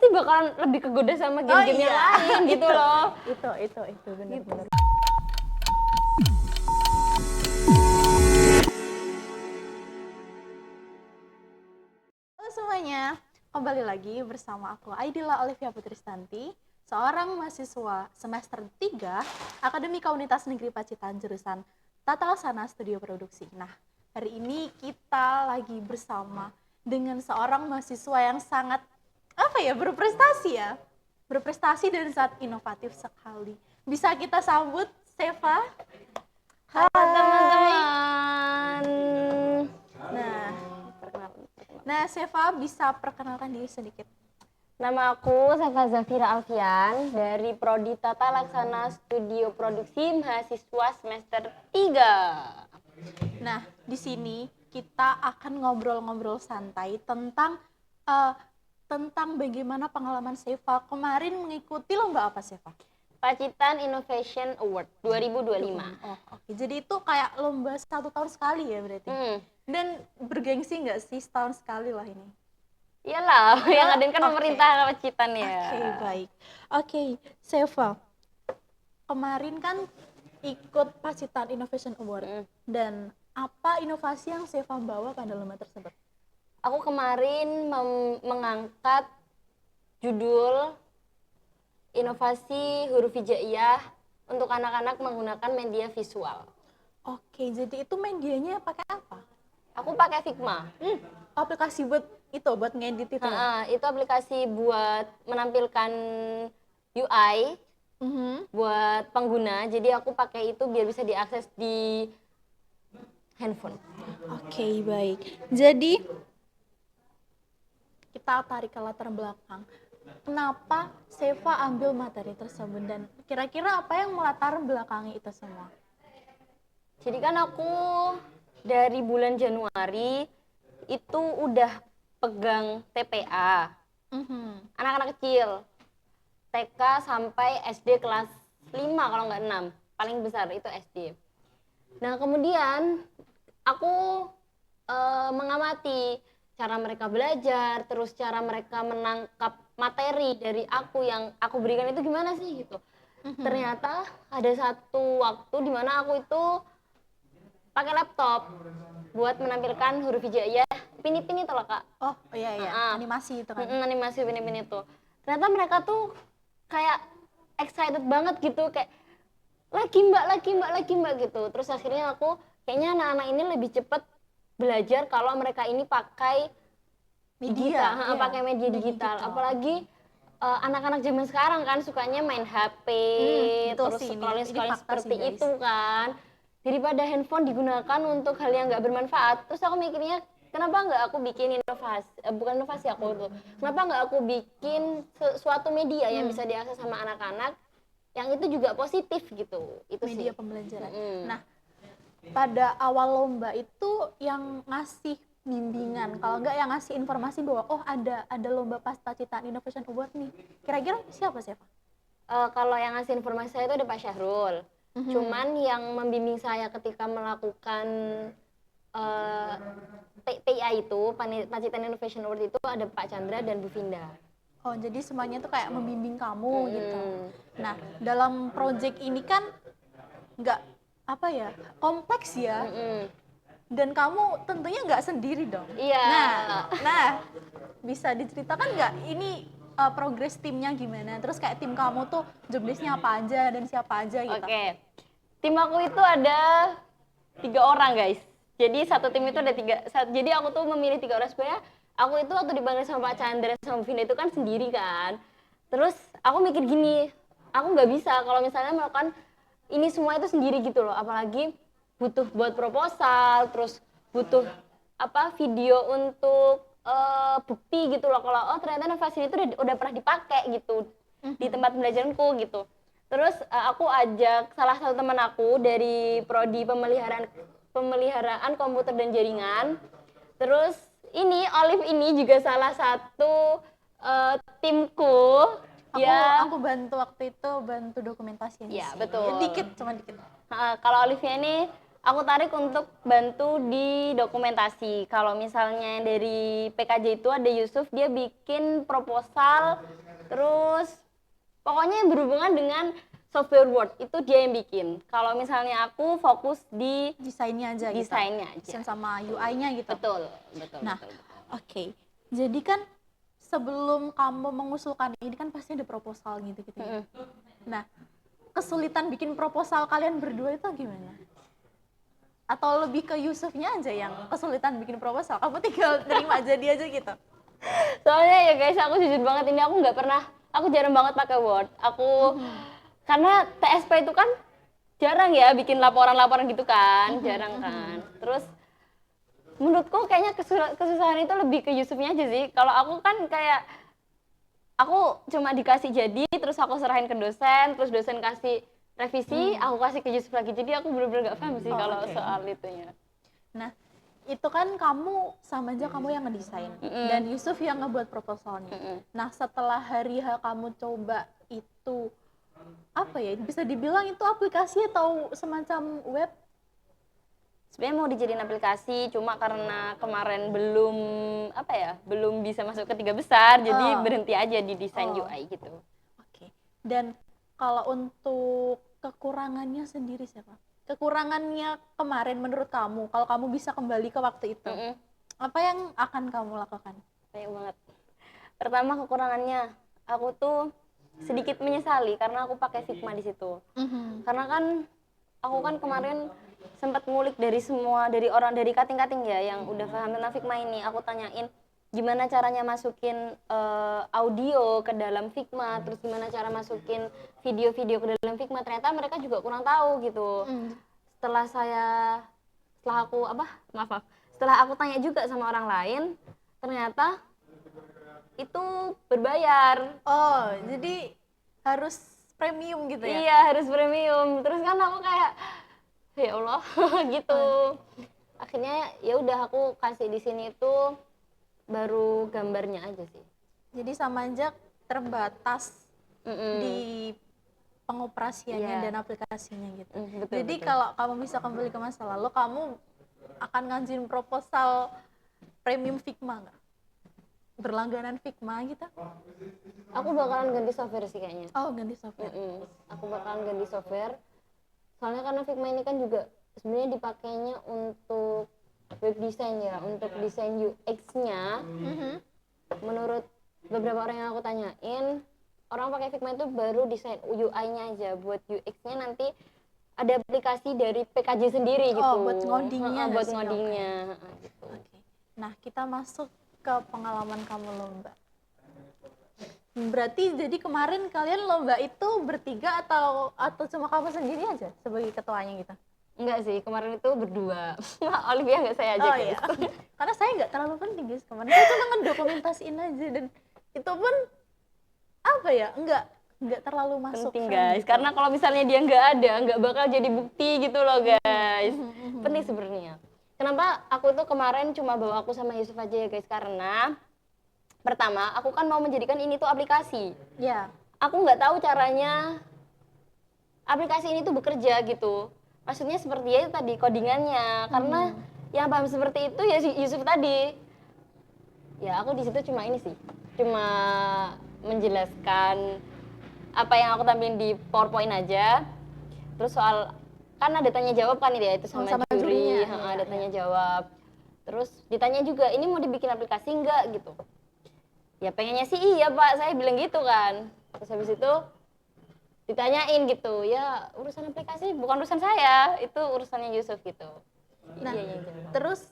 pasti bakalan lebih kegoda sama game-game yang lain gitu loh. Itu benar-benar. Halo semuanya, kembali lagi bersama aku Aidila Olivia Putristanti, seorang mahasiswa semester 3 Akademika Universitas Negeri Pacitan jurusan Tata Laksana Studio Produksi. Nah, hari ini kita lagi bersama dengan seorang mahasiswa yang sangat berprestasi dan sangat inovatif sekali. Bisa kita sambut Seva. Halo teman-teman. Nah, Seva bisa perkenalkan diri sedikit. Nama aku Seva Zafira Alfian dari Prodi Tata Laksana Studio Produksi mahasiswa semester 3. Nah, di sini kita akan ngobrol-ngobrol santai tentang bagaimana pengalaman Seva kemarin mengikuti lomba apa, Seva? Pacitan Innovation Award 2025. Oh, oke. Jadi itu kayak lomba 1 tahun sekali ya berarti? Dan bergengsi nggak sih setahun sekali lah ini? Iyalah, yang ngadain kan pemerintah Pacitan ya. Oke, baik. Oke, Seva, kemarin kan ikut Pacitan Innovation Award. Dan apa inovasi yang Seva bawa pada lomba tersebut? Aku kemarin mengangkat judul inovasi huruf hijaiyah untuk anak-anak menggunakan media visual. Oke, jadi itu medianya pakai apa? Aku pakai Figma. Aplikasi buat ngedit itu? Itu aplikasi buat menampilkan UI buat pengguna. Jadi aku pakai itu biar bisa diakses di handphone. Oke, baik. Jadi kita tarik ke latar belakang. Kenapa Seva ambil materi tersebut dan kira-kira apa yang melatar belakangi itu semua? Jadi kan aku dari bulan Januari itu udah pegang TPA. Anak-anak kecil. TK sampai SD kelas 5 kalau nggak 6. Paling besar itu SD. Nah, kemudian aku mengamati cara mereka belajar, terus cara mereka menangkap materi dari aku yang aku berikan itu gimana sih gitu. Ternyata ada satu waktu di mana aku itu pakai laptop buat menampilkan huruf hijaiyah pin-pin itu loh, Kak. Oh iya, animasi itu kan. Animasi pin-pin itu. Ternyata mereka tuh kayak excited banget gitu, kayak lagi mbak gitu. Terus akhirnya aku kayaknya anak-anak ini lebih cepat belajar kalau mereka ini pakai media, pakai media digital. Apalagi anak-anak zaman sekarang kan sukanya main HP, terus scrolling seperti itu kan. Daripada handphone digunakan untuk hal yang nggak bermanfaat. Terus aku mikirnya, kenapa nggak aku bikin kenapa nggak aku bikin suatu media yang bisa diakses sama anak-anak yang itu juga positif gitu. Itu media sih pembelajaran. Nah, pada awal lomba itu yang ngasih bimbingan, kalau enggak yang ngasih informasi bahwa ada lomba Pacitan Innovation Award nih. Kira-kira siapa? Kalau yang ngasih informasi saya itu ada Pak Syahrul. Cuman yang membimbing saya ketika melakukan PIA itu, Pacitan Innovation Award itu ada Pak Chandra dan Bu Vinda. Oh, jadi semuanya tuh kayak membimbing kamu gitu. Nah, dalam project ini kan nggak kompleks ya. Dan kamu tentunya nggak sendiri dong. Iya. Nah, bisa diceritakan nggak ini progres timnya gimana? Terus kayak tim kamu tuh jobless-nya apa aja dan siapa aja gitu? Oke. Tim aku itu ada 3 orang, guys. Jadi satu tim itu ada 3. Jadi aku tuh memilih 3 orang sebenarnya. Aku itu waktu dipanggil sama Pak Chandra sama Vinda itu kan sendiri kan. Terus aku mikir gini, aku nggak bisa kalau misalnya melakukan ini semua itu sendiri gitu loh. Apalagi butuh buat proposal, terus butuh video untuk bukti gitu loh kalau ternyata inovasi itu udah pernah dipakai gitu di tempat pembelajaranku gitu. Terus aku ajak salah satu teman aku dari prodi pemeliharaan komputer dan jaringan. Terus ini Olive ini juga salah satu timku. Aku bantu waktu itu dokumentasi. Ya, betul. Cuma dikit. Kalau Olivia ini aku tarik untuk bantu di dokumentasi. Kalau misalnya dari PKJ itu ada Yusuf, dia bikin proposal, terus pokoknya yang berhubungan dengan software Word itu dia yang bikin. Kalau misalnya aku fokus di Desainnya aja gitu. desainnya aja. Desain sama UI-nya gitu. Betul, betul, Nah, betul, betul. oke. Jadi kan sebelum kamu mengusulkan ini kan pasti ada proposal gitu-gitu ya. Nah, kesulitan bikin proposal kalian berdua itu gimana? Atau lebih ke Yusufnya aja yang kesulitan bikin proposal? Kamu tinggal terima aja dia aja gitu. Soalnya ya guys, aku jujur banget ini aku jarang banget pakai Word. Karena TSP itu kan jarang ya bikin laporan-laporan gitu kan, jarang kan. Terus menurutku kayaknya kesusahan itu lebih ke Yusufnya aja sih. Kalau aku kan kayak aku cuma dikasih jadi, terus aku serahin ke dosen, terus dosen kasih revisi, aku kasih ke Yusuf lagi. Jadi aku bener-bener gak paham sih kalau soal itunya. Nah, itu kan kamu sama aja kamu yang ngedesain dan Yusuf yang ngebuat proposalnya. Nah, setelah hari H kamu coba itu apa ya? Bisa dibilang itu aplikasi atau semacam web? Sebenarnya mau dijadiin aplikasi, cuma karena kemarin belum bisa masuk ke 3 besar, jadi berhenti aja di desain UI gitu. Oke. Dan kalau untuk kekurangannya sendiri siapa? Kekurangannya kemarin menurut kamu, kalau kamu bisa kembali ke waktu itu, apa yang akan kamu lakukan? Banyak banget. Pertama kekurangannya, aku tuh sedikit menyesali karena aku pakai Figma di situ. Karena kan aku kan kemarin sempat ngulik dari cutting-cutting ya yang udah paham tentang Figma ini. Aku tanyain gimana caranya masukin audio ke dalam Figma, terus gimana cara masukin video-video ke dalam Figma. Ternyata mereka juga kurang tahu gitu. Setelah aku tanya juga sama orang lain, ternyata itu berbayar. Oh, jadi harus premium gitu ya? Iya, harus premium. Terus kan aku kayak ya Allah gitu. Akhirnya ya udah aku kasih di sini tuh baru gambarnya aja sih. Jadi sama aja terbatas di pengoperasiannya dan aplikasinya gitu. Jadi kalau kamu bisa kembali ke masa lalu, kamu akan ngajuin proposal premium Figma nggak? Berlangganan Figma gitu? Aku bakalan ganti software sih kayaknya. Oh, ganti software. Aku bakalan ganti software. Soalnya karena Figma ini kan juga sebenarnya dipakainya untuk web design ya, untuk desain UX-nya. Menurut beberapa orang yang aku tanyain, orang pakai Figma itu baru desain UI-nya aja. Buat UX-nya nanti ada aplikasi dari PKJ sendiri gitu. Oh, buat ngodingnya. Buat ngodingnya. Gitu. Oke. Nah, kita masuk ke pengalaman kamu lomba. Berarti jadi kemarin kalian lomba itu bertiga atau cuma kamu sendiri aja sebagai ketuanya gitu? Enggak sih, kemarin itu berdua. Olivia nggak saya aja guys. Iya. Karena saya nggak terlalu penting guys kemarin. Saya cuma ngedokumentasiin aja dan itu pun apa ya, nggak terlalu masuk Penting guys, gitu. karena kalau misalnya dia nggak bakal jadi bukti gitu loh guys. Penting sebenarnya. Kenapa aku tuh kemarin cuma bawa aku sama Yusuf aja ya guys, karena pertama aku kan mau menjadikan ini tuh aplikasi. Ya. Aku nggak tahu caranya aplikasi ini tuh bekerja gitu. Maksudnya seperti ya tadi codingannya, karena yang paham seperti itu ya si Yusuf tadi. Ya aku di situ cuma ini sih, cuma menjelaskan apa yang aku tampilin di PowerPoint aja. Terus soal kan ada tanya jawab kan ya itu sama juri, ada tanya jawab. Terus ditanya juga ini mau dibikin aplikasi enggak gitu. Ya pengennya sih iya Pak, saya bilang gitu kan. Terus habis itu ditanyain gitu, ya urusan aplikasi bukan urusan saya, itu urusannya Yusuf gitu. Nah, terus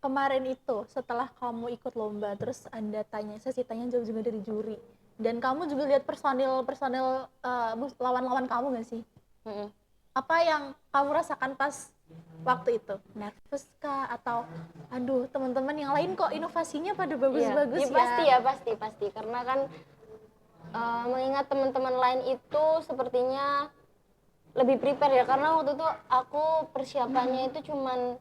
kemarin itu setelah kamu ikut lomba, terus Anda sesi tanya jawab juga dari juri, dan kamu juga lihat personil lawan-lawan kamu nggak sih? Apa yang kamu rasakan pas waktu itu? Nervous kah atau aduh teman-teman yang lain kok inovasinya pada bagus-bagus ya? Pasti karena kan mengingat teman-teman lain itu sepertinya lebih prepare ya, karena waktu itu aku persiapannya itu cuman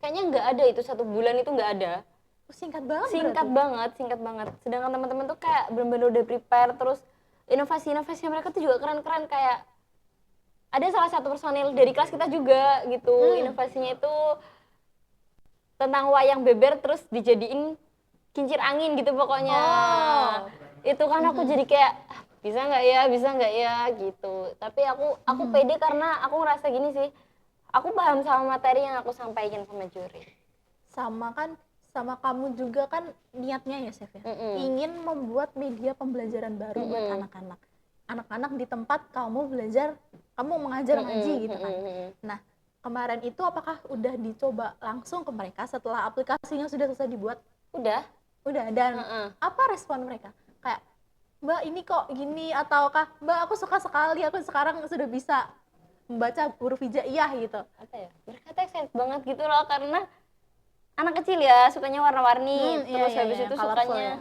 kayaknya nggak ada itu 1 bulan itu nggak ada. Singkat banget. Singkat banget. Sedangkan teman-teman tuh kayak benar-benar udah prepare, terus inovasi mereka tuh juga keren-keren, kayak ada salah satu personil dari kelas kita juga gitu. Inovasinya itu tentang wayang beber terus dijadiin kincir angin gitu pokoknya. Itu kan aku jadi kayak bisa nggak ya gitu. Tapi aku pede karena aku ngerasa gini sih, aku paham sama materi yang aku sampaikan sama juri. Sama kan, sama kamu juga kan niatnya ya Chef ya, ingin membuat media pembelajaran baru buat anak-anak. Anak-anak di tempat kamu belajar, kamu mengajar ngaji gitu kan. Nah, kemarin itu apakah udah dicoba langsung ke mereka setelah aplikasinya sudah selesai dibuat? Udah. Dan apa respon mereka? Kayak, Mbak ini kok gini, ataukah Mbak aku suka sekali, aku sekarang sudah bisa membaca huruf hijaiyah gitu. Apa ya? Mereka tuh excited banget gitu loh karena anak kecil ya sukanya warna-warni, terus habis itu sukanya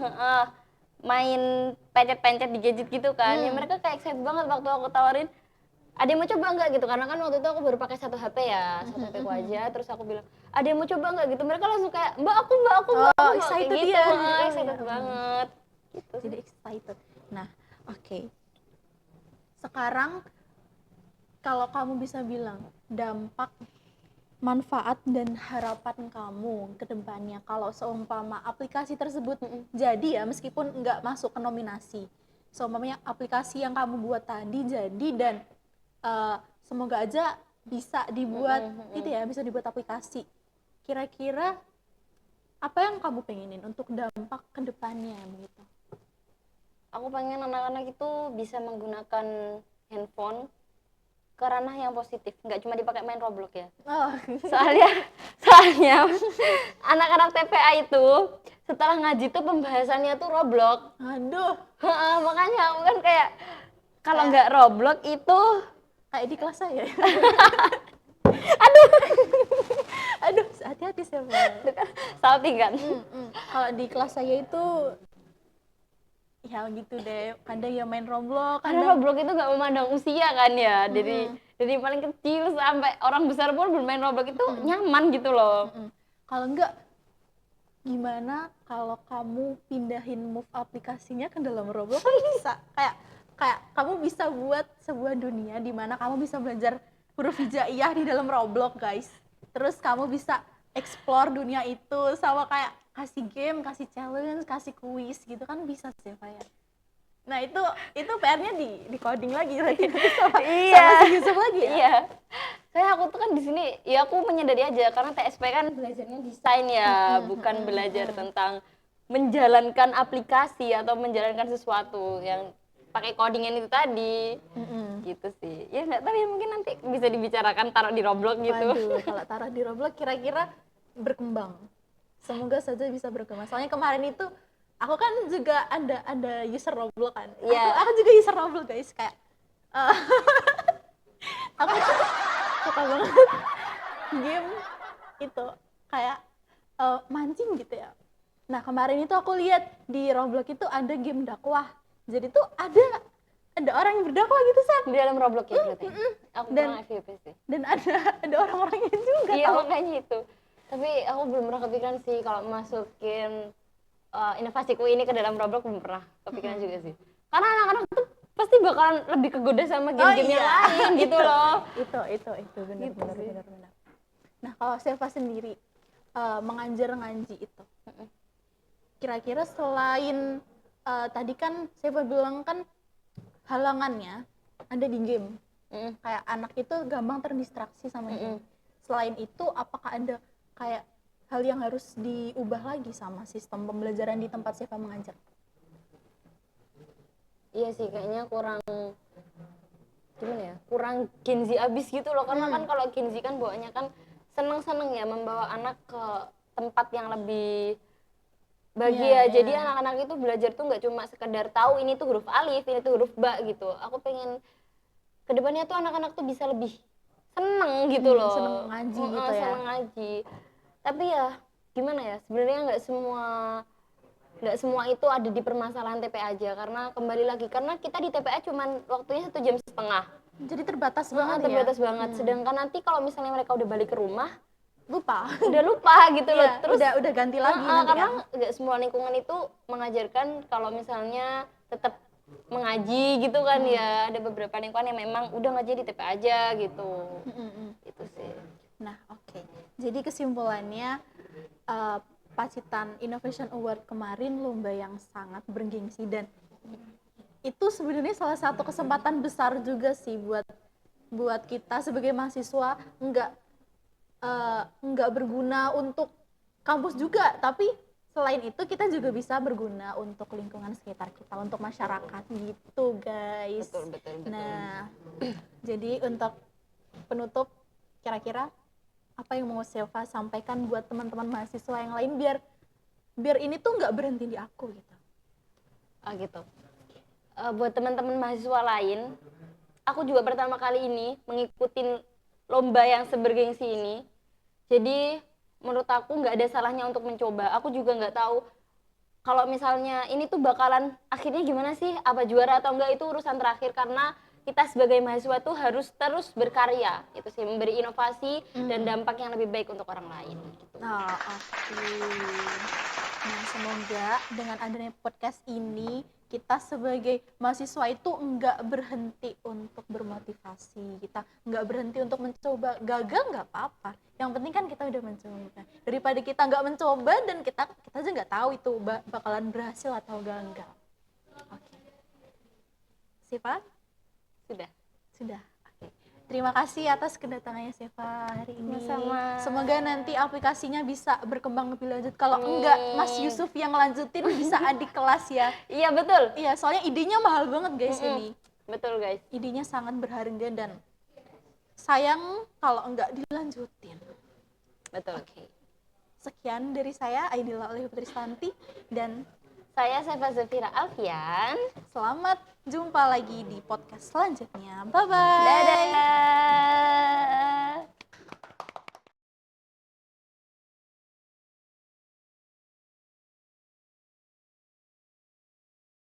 main pencet-pencet di gadget gitu kan. Ya mereka kayak excited banget waktu aku tawarin, ada yang mau coba nggak gitu, karena kan waktu itu aku baru pakai satu HP ya, satu HP ku aja, terus aku bilang ada yang mau coba nggak gitu, mereka langsung kayak mbak aku Excited kayak gitu. ya. Excited banget gitu. Jadi excited. Nah, oke. Sekarang kalau kamu bisa bilang dampak, manfaat dan harapan kamu ke depannya kalau seumpama aplikasi tersebut jadi ya, meskipun nggak masuk ke nominasi, seumpamanya aplikasi yang kamu buat tadi jadi dan semoga aja bisa dibuat itu ya, bisa dibuat aplikasi. Kira-kira apa yang kamu pengenin untuk dampak ke depannya begitu? Aku pengen anak-anak itu bisa menggunakan handphone ke ranah yang positif, nggak cuma dipakai main Roblox ya. Soalnya anak-anak TPA itu setelah ngaji tuh pembahasannya tuh Roblox. Aduh, makanya aku kan kayak kalau nggak Roblox itu kayak di kelas saya. Aduh, hati-hati siapa. salting kan. Kalau di kelas saya itu ya gitu deh, kadang ya main Roblox, Karena Roblox itu nggak memandang usia kan ya, dari paling kecil sampai orang besar pun bermain Roblox itu nyaman gitu loh. Kalau enggak, gimana kalau kamu pindahin move aplikasinya ke dalam Roblox? Kan bisa, kayak kamu bisa buat sebuah dunia di mana kamu bisa belajar huruf hijaiyah di dalam Roblox guys. Terus kamu bisa explore dunia itu, sama kayak kasih game, kasih challenge, kasih kuis gitu kan bisa sih Pak ya. Nah itu PR-nya di coding lagi sama si Yusuf lagi ya. Iya. Saya aku tuh kan di sini ya aku menyadari aja karena TSP kan belajarnya desain ya, bukan belajar tentang menjalankan aplikasi atau menjalankan sesuatu yang pakai codingan itu tadi. Gitu sih. Ya nggak tahu ya, mungkin nanti bisa dibicarakan taruh di Roblox gitu. Waduh, kalau taruh di Roblox kira-kira berkembang. Semoga saja bisa berkembang. Soalnya kemarin itu aku kan juga ada user Roblox kan. Aku juga user Roblox guys, kayak aku tuh suka banget game itu kayak mancing gitu ya. Nah kemarin itu aku lihat di Roblox itu ada game dakwah. Jadi tuh ada orang yang berdakwah gitu San. Di dalam Roblox ya berarti. Aku kurang FYP sih. Dan ada orang-orangnya juga. Iya makanya itu. Tapi aku belum pernah kepikiran sih kalau masukin inovasiku ini ke dalam Roblox, belum pernah kepikiran juga sih. Karena anak-anak tuh pasti bakalan lebih kegoda sama game-game yang lain gitu loh. Itu benar. Nah kalau Seva sendiri mengajar ngaji itu, kira-kira selain tadi kan Seva bilang kan halangannya ada di game, kayak anak itu gampang terdistraksi sama game. Selain itu apakah ada kayak hal yang harus diubah lagi sama sistem pembelajaran di tempat Seva mengajar? Iya sih, kayaknya kurang gimana ya, kurang Gen Z abis gitu loh, karena kan kalau Gen Z kan bawaannya kan seneng-seneng ya membawa anak ke tempat yang lebih bahagia. Jadi anak-anak itu belajar tuh nggak cuma sekedar tahu ini tuh huruf alif, ini tuh huruf ba gitu. Aku pengen kedepannya tuh anak-anak tuh bisa lebih seneng gitu loh, seneng ngaji gitu ya. Seneng ngaji. Tapi ya gimana ya, sebenarnya nggak semua itu ada di permasalahan TPA aja, karena kembali lagi karena kita di TPA cuman waktunya 1,5 jam. Jadi terbatas banget terbatas banget. Sedangkan nanti kalau misalnya mereka udah balik ke rumah udah lupa gitu loh. Terus udah ganti lagi nanti karena nggak semua lingkungan itu mengajarkan kalau misalnya tetap mengaji gitu kan ya. Ada beberapa lingkungan yang memang udah ngaji di TP aja gitu. Itu sih. Nah, oke. Jadi kesimpulannya Pacitan Innovation Award kemarin lomba yang sangat bergengsi dan itu sebenarnya salah satu kesempatan besar juga sih buat kita sebagai mahasiswa nggak berguna untuk kampus juga, tapi selain itu kita juga bisa berguna untuk lingkungan sekitar kita, untuk masyarakat gitu guys. Betul. Nah, jadi untuk penutup, kira-kira apa yang mau Seva sampaikan buat teman-teman mahasiswa yang lain biar ini tuh nggak berhenti di aku gitu. Gitu. Buat teman-teman mahasiswa lain, aku juga pertama kali ini mengikuti lomba yang sebergengsi ini. Jadi menurut aku nggak ada salahnya untuk mencoba. Aku juga nggak tahu kalau misalnya ini tuh bakalan akhirnya gimana sih, apa juara atau enggak, itu urusan terakhir, karena kita sebagai mahasiswa tuh harus terus berkarya, itu sih, memberi inovasi dan dampak yang lebih baik untuk orang lain gitu. Nah, oke. Nah, semoga dengan adanya podcast ini kita sebagai mahasiswa itu enggak berhenti untuk bermotivasi, kita enggak berhenti untuk mencoba. Gagal nggak apa-apa, yang penting kan kita udah mencoba, daripada kita nggak mencoba dan kita aja nggak tahu itu bakalan berhasil atau gagal. Oke. Siva? Sudah. Oke. Terima kasih atas kedatangannya Seva hari ini. Sama-sama. Semoga nanti aplikasinya bisa berkembang lebih lanjut. Kalau enggak, Mas Yusuf yang lanjutin bisa adik kelas ya. Iya betul. Iya, soalnya idenya mahal banget guys ini. Betul guys. Idenya sangat berharga dan sayang kalau enggak dilanjutin. Betul. Oke. Sekian dari saya, Aidila Oleh Putristanti, dan Saya Seva Zafira Alfian. selamat jumpa lagi di podcast selanjutnya. Bye-bye. Dadah.